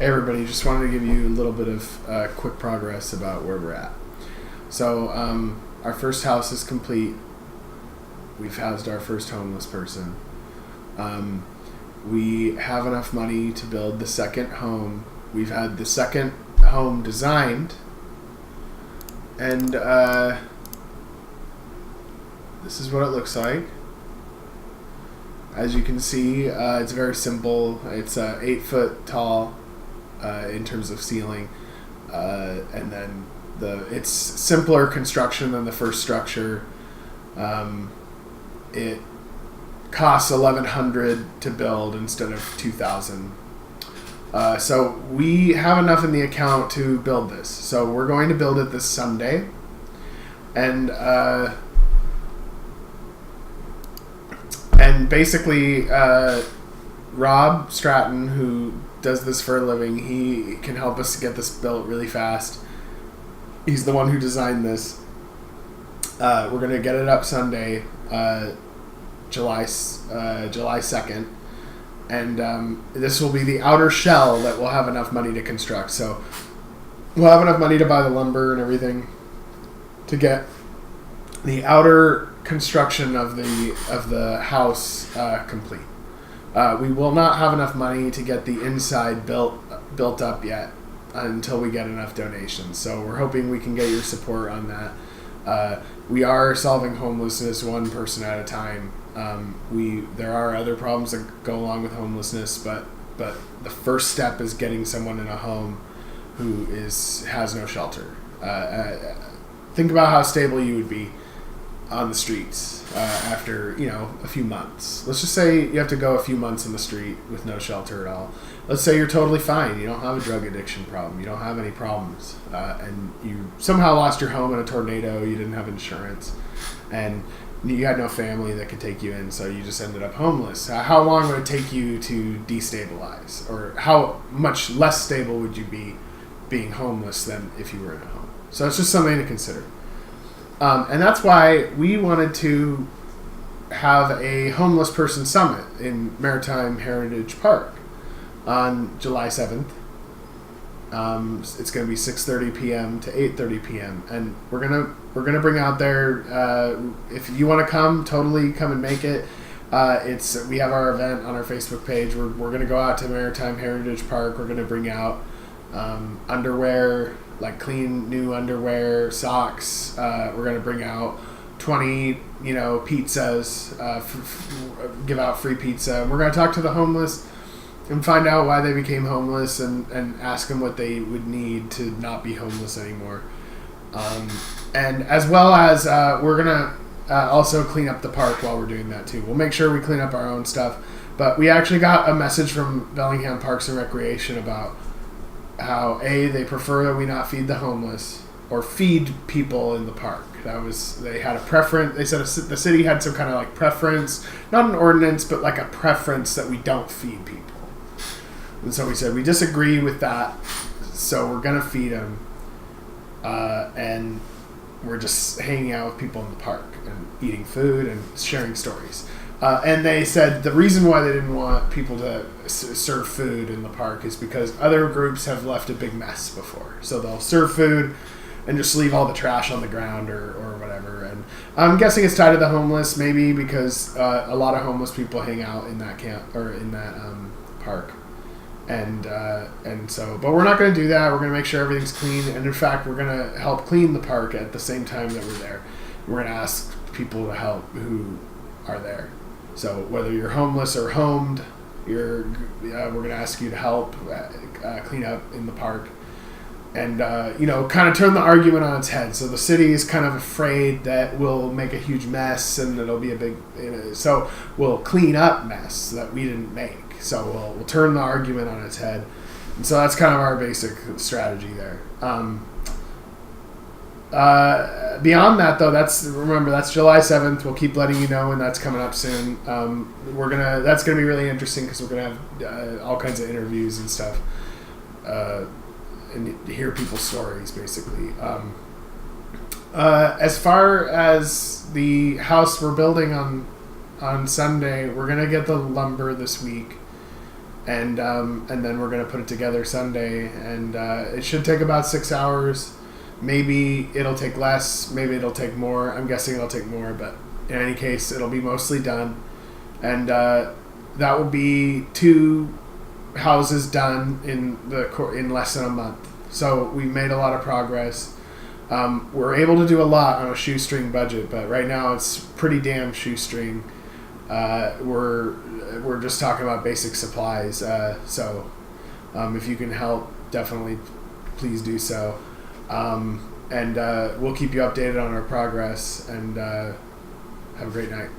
Hey everybody, just wanted to give you a little bit of quick progress about where we're at. So our first house is complete. We've housed our first homeless person. We have enough money to build the second home. We've had the second home designed, and this is what it looks like. As you can see, it's very simple. It's 8 foot tall in terms of ceiling, and then it's simpler construction than the first structure. It costs $1,100 to build instead of $2,000. So we have enough in the account to build this. So we're going to build it this Sunday, and basically, Rob Stratton, who does this for a living, he can help us get this built really fast. He's the one who designed this. We're going to get it up Sunday, July 2nd. And this will be the outer shell that we'll have enough money to construct. So we'll have enough money to buy the lumber and everything to get the outer construction of the house complete. We will not have enough money to get the inside built up yet until we get enough donations. So we're hoping we can get your support on that. We are solving homelessness one person at a time. There are other problems that go along with homelessness, but the first step is getting someone in a home who has no shelter. Think about how stable you would be on the streets after a few months. Let's just say you have to go a few months on the street with no shelter at all. Let's say you're totally fine. You don't have a drug addiction problem. You don't have any problems, and you somehow lost your home in a tornado. You didn't have insurance, and you had no family that could take you in, so you just ended up homeless. How long would it take you to destabilize, or how much less stable would you be being homeless than if you were in a home? So it's just something to consider. And that's why we wanted to have a homeless person summit in Maritime Heritage Park on July 7th. It's going to be 6:30 p.m. to 8:30 p.m. and we're gonna bring out there. If you want to come, totally come and make it. We have our event on our Facebook page. We're going to go out to Maritime Heritage Park. We're going to bring out underwear, like clean new underwear, socks. We're going to bring out 20 pizzas, give out free pizza. We're going to talk to the homeless and find out why they became homeless and ask them what they would need to not be homeless anymore. And as well as we're going to also clean up the park while we're doing that too. We'll make sure we clean up our own stuff. But we actually got a message from Bellingham Parks and Recreation about how they prefer that we not feed the homeless or feed people in the park. They had a preference. They said the city had some kind of like preference, not an ordinance, but like a preference that we don't feed people. And so we said we disagree with that, so we're gonna feed them, and we're just hanging out with people in the park and eating food and sharing stories. And they said the reason why they didn't want people to serve food in the park is because other groups have left a big mess before. So they'll serve food and just leave all the trash on the ground or whatever. And I'm guessing it's tied to the homeless, maybe because a lot of homeless people hang out in that camp or in that park. And so, but we're not going to do that. We're going to make sure everything's clean. And in fact, we're going to help clean the park at the same time that we're there. We're going to ask people to help who are there. So whether you're homeless or homed, we're going to ask you to help clean up in the park, and kind of turn the argument on its head. So the city is kind of afraid that we'll make a huge mess and it'll be a big. So we'll clean up mess that we didn't make. So we'll turn the argument on its head, and so that's kind of our basic strategy there. Beyond that, though, that's July 7th. We'll keep letting you know when that's coming up soon. That's gonna be really interesting because we're gonna have all kinds of interviews and stuff, and hear people's stories, basically. As far as the house we're building on Sunday, we're gonna get the lumber this week. and then we're gonna put it together Sunday, and it should take about 6 hours. Maybe it'll take less, maybe it'll take more. I'm guessing it'll take more, but in any case, it'll be mostly done, and that will be 2 houses done in less than a month. So we made a lot of progress. We're able to do a lot on a shoestring budget, but right now it's pretty damn shoestring. We're just talking about basic supplies. So if you can help, definitely please do so. And we'll keep you updated on our progress, and have a great night.